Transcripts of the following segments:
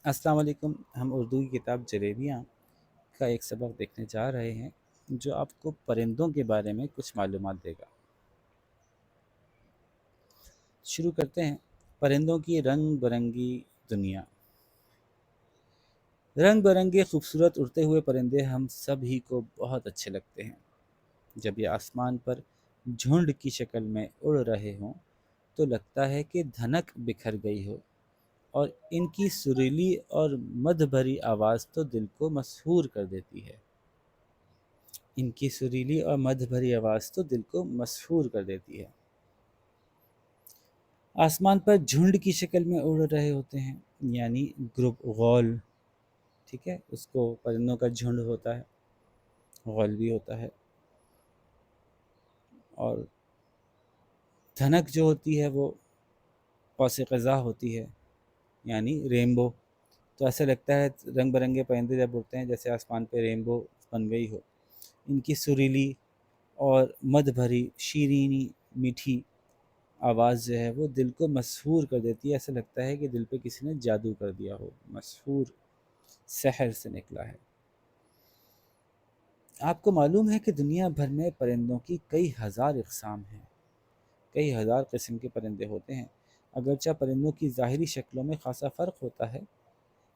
السلام علیکم۔ ہم اردو کی کتاب جلیبیاں کا ایک سبق دیکھنے جا رہے ہیں جو آپ کو پرندوں کے بارے میں کچھ معلومات دے گا۔ شروع کرتے ہیں۔ پرندوں کی رنگ برنگی دنیا۔ رنگ برنگے خوبصورت اڑتے ہوئے پرندے ہم سب ہی کو بہت اچھے لگتے ہیں۔ جب یہ آسمان پر جھنڈ کی شکل میں اڑ رہے ہوں تو لگتا ہے کہ دھنک بکھر گئی ہو، اور ان کی سریلی اور مدھ بھری آواز تو دل کو مسحور کر دیتی ہے۔ ان کی سریلی اور مدھ بھری آواز تو دل کو مسحور کر دیتی ہے۔ آسمان پر جھنڈ کی شکل میں اڑ رہے ہوتے ہیں، یعنی گروپ غول، ٹھیک ہے، اس کو پرندوں کا جھنڈ ہوتا ہے، غول بھی ہوتا ہے۔ اور دھنک جو ہوتی ہے وہ قوس قزح ہوتی ہے، یعنی رینبو۔ تو ایسا لگتا ہے رنگ برنگے پرندے جب اڑتے ہیں جیسے آسمان پہ رینبو بن گئی ہو۔ ان کی سریلی اور مدھ بھری شیرینی میٹھی آواز جو ہے وہ دل کو مسحور کر دیتی ہے۔ ایسا لگتا ہے کہ دل پہ کسی نے جادو کر دیا ہو، مسحور سحر سے نکلا ہے۔ آپ کو معلوم ہے کہ دنیا بھر میں پرندوں کی کئی ہزار اقسام ہیں، کئی ہزار قسم کے پرندے ہوتے ہیں۔ اگرچہ پرندوں کی ظاہری شکلوں میں خاصا فرق ہوتا ہے،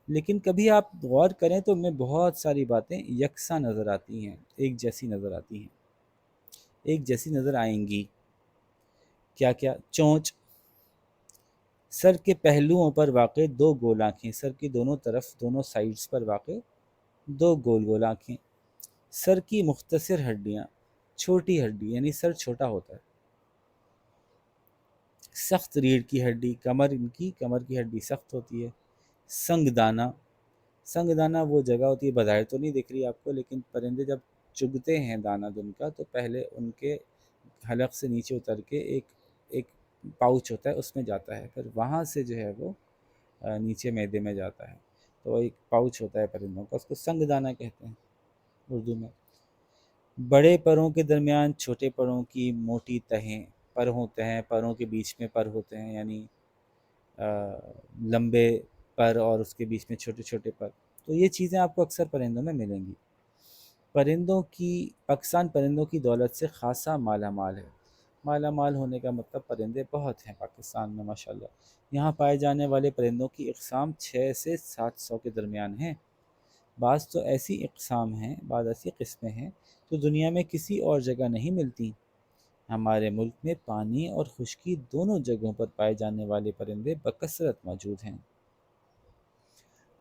لیکن کبھی آپ غور کریں تو ان میں بہت ساری باتیں یکساں نظر آتی ہیں، ایک جیسی نظر آتی ہیں، ایک جیسی نظر آئیں گی۔ کیا کیا؟ چونچ، سر کے پہلوؤں پر واقع دو گول آنکھیں، سر کی دونوں طرف دونوں سائیڈز پر واقع دو گول گول آنکھیں۔ سر کی مختصر ہڈیاں، چھوٹی ہڈی یعنی سر چھوٹا ہوتا ہے۔ سخت ریڑھ کی ہڈی، کمر کی ہڈی سخت ہوتی ہے۔ سنگ دانہ، سنگ دانہ وہ جگہ ہوتی ہے، بظاہر تو نہیں دکھ رہی آپ کو، لیکن پرندے جب چگتے ہیں دانہ دن کا تو پہلے ان کے حلق سے نیچے اتر کے ایک پاؤچ ہوتا ہے، اس میں جاتا ہے، پھر وہاں سے جو ہے وہ نیچے معدے میں جاتا ہے۔ تو ایک پاؤچ ہوتا ہے پرندوں کا، اس کو سنگ دانہ کہتے ہیں اردو میں۔ بڑے پروں کے درمیان چھوٹے پروں کی موٹی تہیں، پر ہوتے ہیں، پروں کے بیچ میں پر ہوتے ہیں، یعنی لمبے پر اور اس کے بیچ میں چھوٹے چھوٹے پر۔ تو یہ چیزیں آپ کو اکثر پرندوں میں ملیں گی۔ پاکستان پرندوں کی دولت سے خاصا مالا مال ہے۔ مالا مال ہونے کا مطلب پرندے بہت ہیں پاکستان میں ماشاءاللہ۔ یہاں پائے جانے والے پرندوں کی اقسام 6 سے 700 کے درمیان ہیں۔ بعض تو ایسی اقسام ہیں، بعض ایسی قسمیں ہیں جو دنیا میں کسی اور جگہ نہیں ملتی۔ ہمارے ملک میں پانی اور خشکی دونوں جگہوں پر پائے جانے والے پرندے بکثرت موجود ہیں۔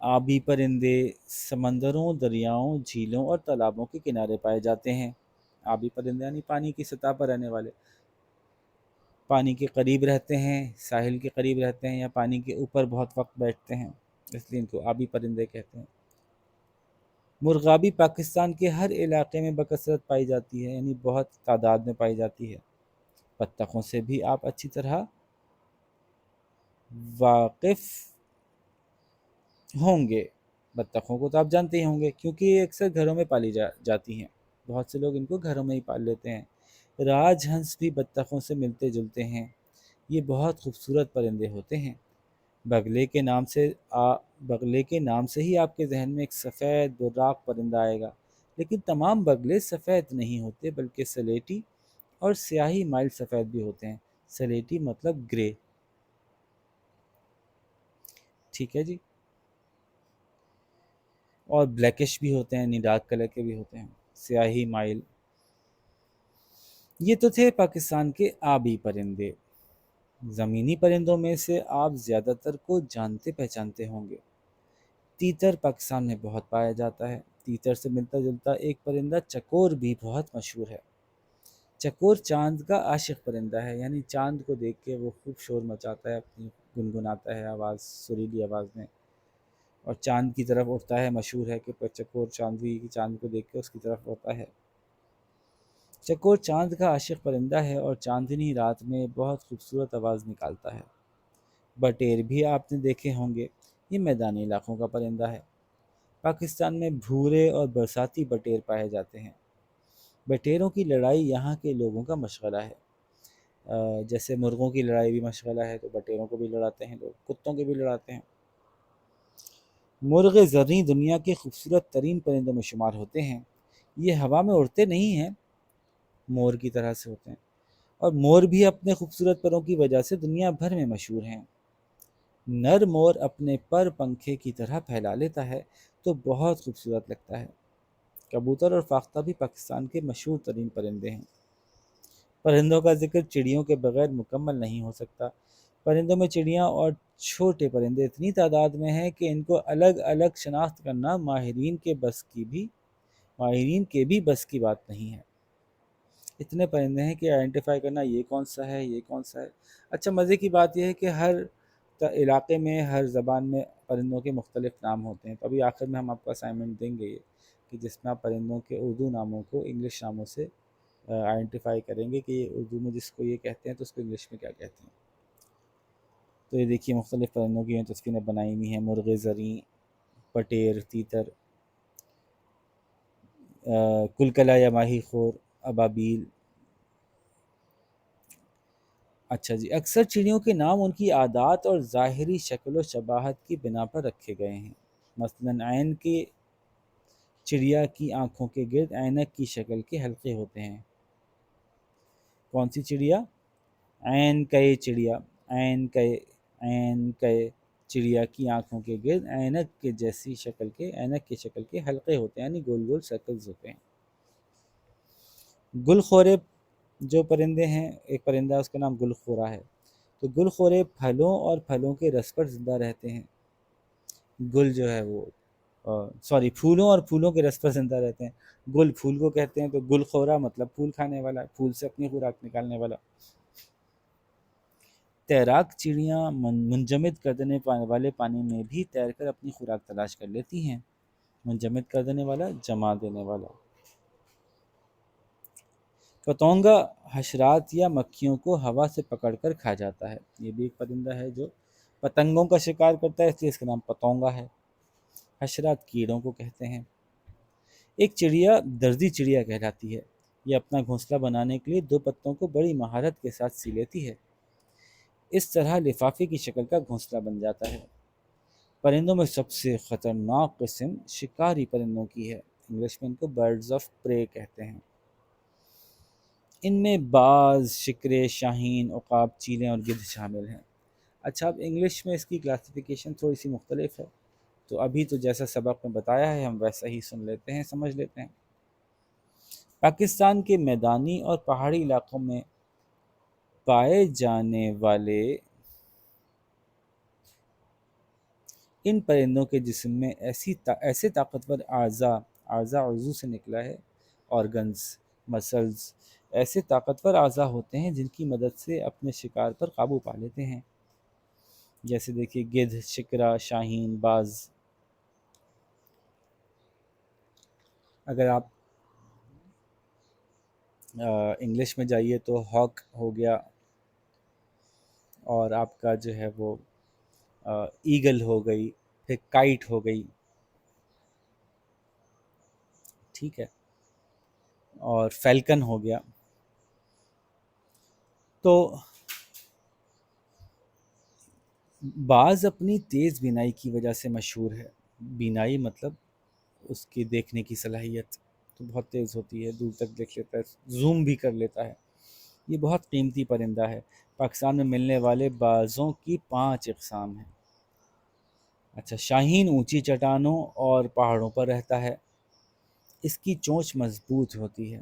آبی پرندے سمندروں، دریاؤں، جھیلوں اور تالابوں کے کنارے پائے جاتے ہیں۔ آبی پرندے یعنی پانی کی سطح پر رہنے والے، پانی کے قریب رہتے ہیں، ساحل کے قریب رہتے ہیں یا پانی کے اوپر بہت وقت بیٹھتے ہیں، اس لیے ان کو آبی پرندے کہتے ہیں۔ مرغابی پاکستان کے ہر علاقے میں بکثرت پائی جاتی ہے، یعنی بہت تعداد میں پائی جاتی ہے۔ بطخوں سے بھی آپ اچھی طرح واقف ہوں گے۔ بطخوں کو تو آپ جانتے ہی ہوں گے کیونکہ یہ اکثر گھروں میں پالی جاتی ہیں، بہت سے لوگ ان کو گھروں میں ہی پال لیتے ہیں۔ راج ہنس بھی بطخوں سے ملتے جلتے ہیں۔ یہ بہت خوبصورت پرندے ہوتے ہیں۔ بغلے کے نام سے ہی آپ کے ذہن میں ایک سفید براق پرندہ آئے گا، لیکن تمام بگلے سفید نہیں ہوتے بلکہ سلیٹی اور سیاہی مائل سفید بھی ہوتے ہیں۔ سلیٹی مطلب گرے، ٹھیک ہے جی، اور بلیکش بھی ہوتے ہیں، یعنی ڈارک کلر کے بھی ہوتے ہیں، سیاہی مائل۔ یہ تو تھے پاکستان کے آبی پرندے۔ زمینی پرندوں میں سے آپ زیادہ تر کو جانتے پہچانتے ہوں گے۔ تیتر پاکستان میں بہت پایا جاتا ہے۔ تیتر سے ملتا جلتا ایک پرندہ چکور بھی بہت مشہور ہے۔ چکور چاند کا عاشق پرندہ ہے، یعنی چاند کو دیکھ کے وہ خوب شور مچاتا ہے، اپنی گنگناتا ہے آواز، سریلی آواز میں، اور چاند کی طرف اڑتا ہے۔ مشہور ہے کہ چکور چاند کو دیکھ کے اس کی طرف اڑتا ہے۔ چکور چاند کا عاشق پرندہ ہے اور چاندنی رات میں بہت خوبصورت آواز نکالتا ہے۔ بٹیر بھی آپ نے دیکھے ہوں گے، یہ میدانی علاقوں کا پرندہ ہے۔ پاکستان میں بھورے اور برساتی بٹیر پائے جاتے ہیں۔ بٹیروں کی لڑائی یہاں کے لوگوں کا مشغلہ ہے۔ جیسے مرغوں کی لڑائی بھی مشغلہ ہے تو بٹیروں کو بھی لڑاتے ہیں لوگ، کتوں کے بھی لڑاتے ہیں۔ مرغ زریں دنیا کے خوبصورت ترین پرندوں میں شمار ہوتے ہیں۔ یہ ہوا میں اڑتے نہیں ہیں، مور کی طرح سے ہوتے ہیں، اور مور بھی اپنے خوبصورت پروں کی وجہ سے دنیا بھر میں مشہور ہیں۔ نر مور اپنے پر پنکھے کی طرح پھیلا لیتا ہے تو بہت خوبصورت لگتا ہے۔ کبوتر اور فاختہ بھی پاکستان کے مشہور ترین پرندے ہیں۔ پرندوں کا ذکر چڑیوں کے بغیر مکمل نہیں ہو سکتا۔ پرندوں میں چڑیاں اور چھوٹے پرندے اتنی تعداد میں ہیں کہ ان کو الگ الگ شناخت کرنا ماہرین کے بھی بس کی بات نہیں ہے۔ اتنے پرندے ہیں کہ آئیڈینٹیفائی کرنا یہ کون سا ہے، یہ کون سا ہے۔ اچھا، مزے کی بات یہ ہے کہ ہر علاقے میں، ہر زبان میں پرندوں کے مختلف نام ہوتے ہیں۔ تو ابھی آخر میں ہم آپ کو اسائنمنٹ دیں گے یہ کہ جس میں آپ پرندوں کے اردو ناموں کو انگلش ناموں سے آئیڈینٹیفائی کریں گے کہ یہ اردو میں جس کو یہ کہتے ہیں تو اس کو انگلش میں کیا کہتے ہیں۔ تو یہ دیکھیے مختلف پرندوں کی تصویریں بنائی ہوئی ہیں: مرغ زریں، پٹیر، تیتر، کلکلا یا ماہی خور، ابابیل۔ اچھا جی، اکثر چڑیوں کے نام ان کی عادات اور ظاہری شکل و شباہت کی بنا پر رکھے گئے ہیں۔ مثلاً عین کی چڑیا کی آنکھوں کے گرد اینک کی شکل کے حلقے ہوتے ہیں۔ کون سی چڑیا؟ عین کئے چڑیا، عین کئے چڑیا کی آنکھوں کے گرد اینک کی شکل کے حلقے ہوتے ہیں، یعنی گول گول سرکلز ہوتے ہیں۔ گل خورے جو پرندے ہیں، ایک پرندہ اس کا نام گل خورا ہے، تو گل خورے پھلوں اور پھلوں کے رس پر زندہ رہتے ہیں۔ گل جو ہے وہ پھولوں اور پھولوں کے رس پر زندہ رہتے ہیں۔ گل پھول کو کہتے ہیں، تو گل خورا مطلب پھول کھانے والا، پھول سے اپنی خوراک نکالنے والا۔ تیراک چڑیاں منجمد کر دینے والے پانی میں بھی تیر کر اپنی خوراک تلاش کر لیتی ہیں۔ منجمد کر دینے والا، جما دینے والا۔ پتونگا حشرات یا مکھیوں کو ہوا سے پکڑ کر کھا جاتا ہے۔ یہ بھی ایک پرندہ ہے جو پتنگوں کا شکار کرتا ہے، اس لیے اس کا نام پتونگا ہے۔ حشرات کیڑوں کو کہتے ہیں۔ ایک چڑیا درزی چڑیا کہلاتی ہے۔ یہ اپنا گھونسلہ بنانے کے لیے 2 پتوں کو بڑی مہارت کے ساتھ سی لیتی ہے۔ اس طرح لفافے کی شکل کا گھونسلہ بن جاتا ہے۔ پرندوں میں سب سے خطرناک قسم شکاری پرندوں کی ہے۔ انگلش میں ان کو برڈز آف پرے کہتے ہیں۔ ان میں باز، شکرے، شاہین، عقاب، چیلیں اور گدھ شامل ہیں۔ اچھا، اب انگلش میں اس کی کلاسیفیکیشن تھوڑی سی مختلف ہے، تو ابھی تو جیسا سبق میں بتایا ہے ہم ویسا ہی سن لیتے ہیں، سمجھ لیتے ہیں۔ پاکستان کے میدانی اور پہاڑی علاقوں میں پائے جانے والے ان پرندوں کے جسم میں ایسے طاقتور اعضاء عضو سے نکلا ہے، آرگنز، مسلز، ایسے طاقتور اعضاء ہوتے ہیں جن کی مدد سے اپنے شکار پر قابو پا لیتے ہیں۔ جیسے دیکھیے گدھ، شکرا، شاہین، باز۔ اگر آپ انگلش میں جائیے تو ہاک ہو گیا، اور آپ کا جو ہے وہ ایگل ہو گئی، پھر کائٹ ہو گئی، ٹھیک ہے، اور فیلکن ہو گیا۔ تو باز اپنی تیز بینائی کی وجہ سے مشہور ہے۔ بینائی مطلب اس کی دیکھنے کی صلاحیت تو بہت تیز ہوتی ہے، دور تک دیکھ لیتا ہے، زوم بھی کر لیتا ہے۔ یہ بہت قیمتی پرندہ ہے۔ پاکستان میں ملنے والے بازوں کی 5 اقسام ہیں۔ اچھا، شاہین اونچی چٹانوں اور پہاڑوں پر رہتا ہے۔ اس کی چونچ مضبوط ہوتی ہے۔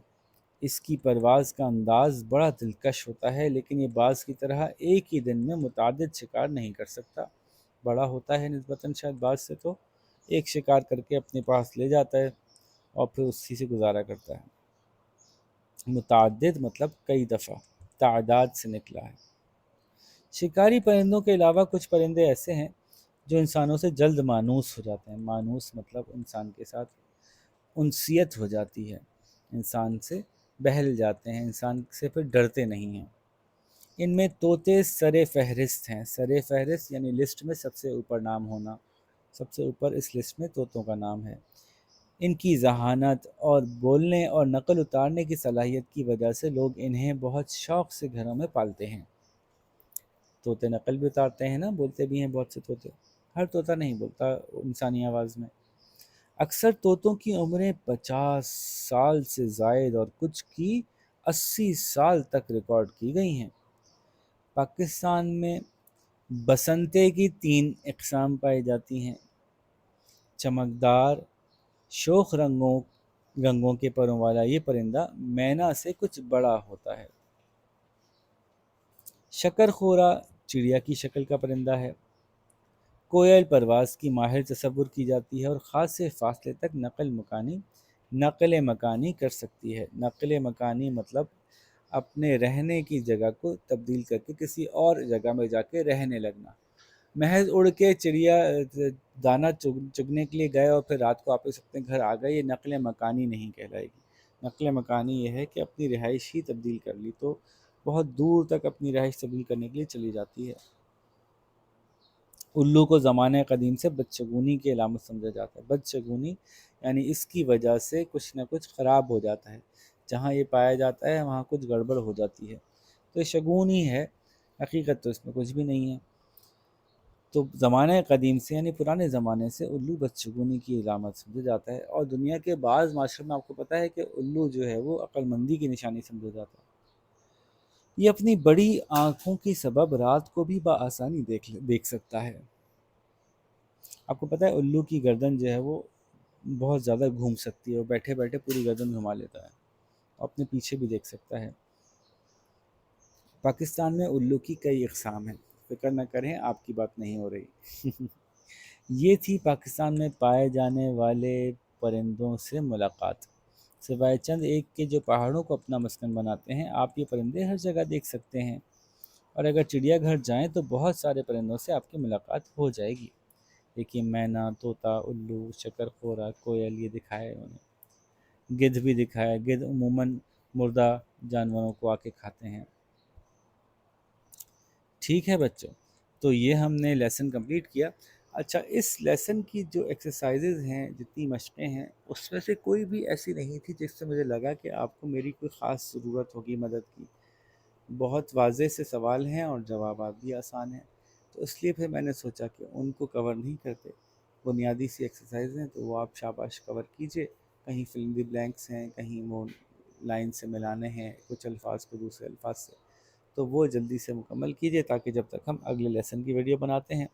اس کی پرواز کا انداز بڑا دلکش ہوتا ہے، لیکن یہ باز کی طرح ایک ہی دن میں متعدد شکار نہیں کر سکتا۔ بڑا ہوتا ہے نسبتاً شاید باز سے، تو ایک شکار کر کے اپنے پاس لے جاتا ہے اور پھر اسی سے گزارا کرتا ہے۔ متعدد مطلب کئی دفعہ، تعداد سے نکلا ہے۔ شکاری پرندوں کے علاوہ کچھ پرندے ایسے ہیں جو انسانوں سے جلد مانوس ہو جاتے ہیں۔ مانوس مطلب انسان کے ساتھ انسیت ہو جاتی ہے، انسان سے بہل جاتے ہیں، انسان سے پھر ڈرتے نہیں ہیں۔ ان میں طوطے سر فہرست ہیں۔ سر فہرست یعنی لسٹ میں سب سے اوپر نام ہونا، سب سے اوپر اس لسٹ میں طوطوں کا نام ہے۔ ان کی ذہانت اور بولنے اور نقل اتارنے کی صلاحیت کی وجہ سے لوگ انہیں بہت شوق سے گھروں میں پالتے ہیں۔ طوطے نقل بھی اتارتے ہیں نا، بولتے بھی ہیں بہت سے طوطے۔ ہر طوطا نہیں بولتا انسانی آواز میں۔ اکثر طوطوں کی عمریں 50 سال سے زائد اور کچھ کی 80 سال تک ریکارڈ کی گئی ہیں۔ پاکستان میں بسنتے کی 3 اقسام پائی جاتی ہیں۔ چمکدار شوخ رنگوں کے پروں والا یہ پرندہ مینا سے کچھ بڑا ہوتا ہے۔ شکر خورا چڑیا کی شکل کا پرندہ ہے۔ کوئل پرواز کی ماہر تصور کی جاتی ہے اور خاصے فاصلے تک نقل مکانی کر سکتی ہے۔ نقل مکانی مطلب اپنے رہنے کی جگہ کو تبدیل کر کے کسی اور جگہ میں جا کے رہنے لگنا۔ محض اڑ کے چڑیا دانہ چگنے کے لیے گئے اور پھر رات کو واپس اپنے گھر آ گئے، یہ نقل مکانی نہیں کہلائے گی۔ نقل مکانی یہ ہے کہ اپنی رہائش ہی تبدیل کر لی، تو بہت دور تک اپنی رہائش تبدیل کرنے کے لیے چلی جاتی ہے۔ الو کو زمانہ قدیم سے بدشگونی کی علامت سمجھا جاتا ہے۔ بدشگونی یعنی اس کی وجہ سے کچھ نہ کچھ خراب ہو جاتا ہے، جہاں یہ پایا جاتا ہے وہاں کچھ گڑبڑ ہو جاتی ہے، تو یہ شگون ہی ہے، حقیقت تو اس میں کچھ بھی نہیں ہے۔ تو زمانہ قدیم سے یعنی پرانے زمانے سے الو بدشگونی کی علامت سمجھا جاتا ہے، اور دنیا کے بعض معاشروں میں آپ کو پتہ ہے کہ الو جو ہے وہ عقل مندی کی نشانی سمجھا جاتا ہے۔ یہ اپنی بڑی آنکھوں کی سبب رات کو بھی بآسانی دیکھ سکتا ہے۔ آپ کو پتہ ہے الو کی گردن جو ہے وہ بہت زیادہ گھوم سکتی ہے، وہ بیٹھے بیٹھے پوری گردن گھما لیتا ہے، اپنے پیچھے بھی دیکھ سکتا ہے۔ پاکستان میں الو کی کئی اقسام ہیں، فکر نہ کریں آپ کی بات نہیں ہو رہی۔ یہ تھی پاکستان میں پائے جانے والے پرندوں سے ملاقات۔ سوائے چند ایک کے جو پہاڑوں کو اپنا مسکن بناتے ہیں، آپ یہ پرندے ہر جگہ دیکھ سکتے ہیں، اور اگر چڑیا گھر جائیں تو بہت سارے پرندوں سے آپ کی ملاقات ہو جائے گی۔ دیکھیے مینا، طوطا، الو، شکر خورا، کوئل یہ دکھائے انہوں نے، گدھ بھی دکھایا۔ گدھ عموماً مردہ جانوروں کو آ کے کھاتے ہیں۔ ٹھیک ہے بچوں، تو یہ ہم نے لیسن کمپلیٹ کیا۔ اچھا، اس لیسن کی جو ایکسرسائزز ہیں، جتنی مشقیں ہیں، اس میں سے کوئی بھی ایسی نہیں تھی جس سے مجھے لگا کہ آپ کو میری کوئی خاص ضرورت ہوگی مدد کی۔ بہت واضح سے سوال ہیں اور جوابات بھی آسان ہیں، تو اس لیے پھر میں نے سوچا کہ ان کو کور نہیں کرتے، بنیادی سی ایکسرسائز ہیں تو وہ آپ شاباش کور کیجئے۔ کہیں فل ان دی بلینکس ہیں، کہیں وہ لائن سے ملانے ہیں کچھ الفاظ کو دوسرے الفاظ سے، تو وہ جلدی سے مکمل کیجئے، تاکہ جب تک ہم اگلے لیسن کی ویڈیو بناتے ہیں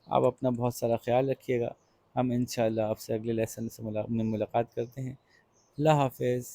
آپ اپنا بہت سارا خیال رکھیے گا۔ ہم انشاءاللہ آپ سے اگلے لیسن میں ملاقات کرتے ہیں۔ اللہ حافظ۔